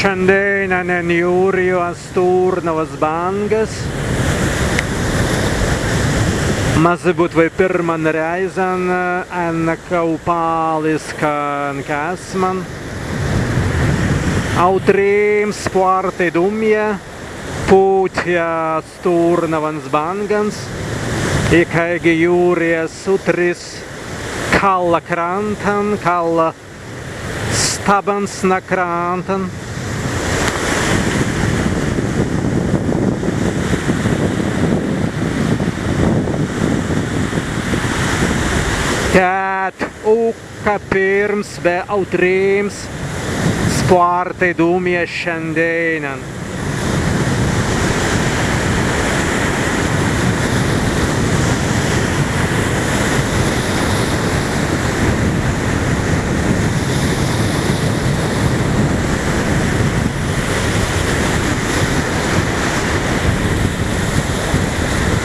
Šiandien jūrijos Turnavas bangas. Maze būt vai pirman reizan en kaupāliskan käsman. Autrīm sporti dumja, pūtja Turnavans bangans. Ikaigi jūries utris kalla krantan, kalla stabans na krantan. Tēt uka pirms be autrīms sporti dumja šiandienan.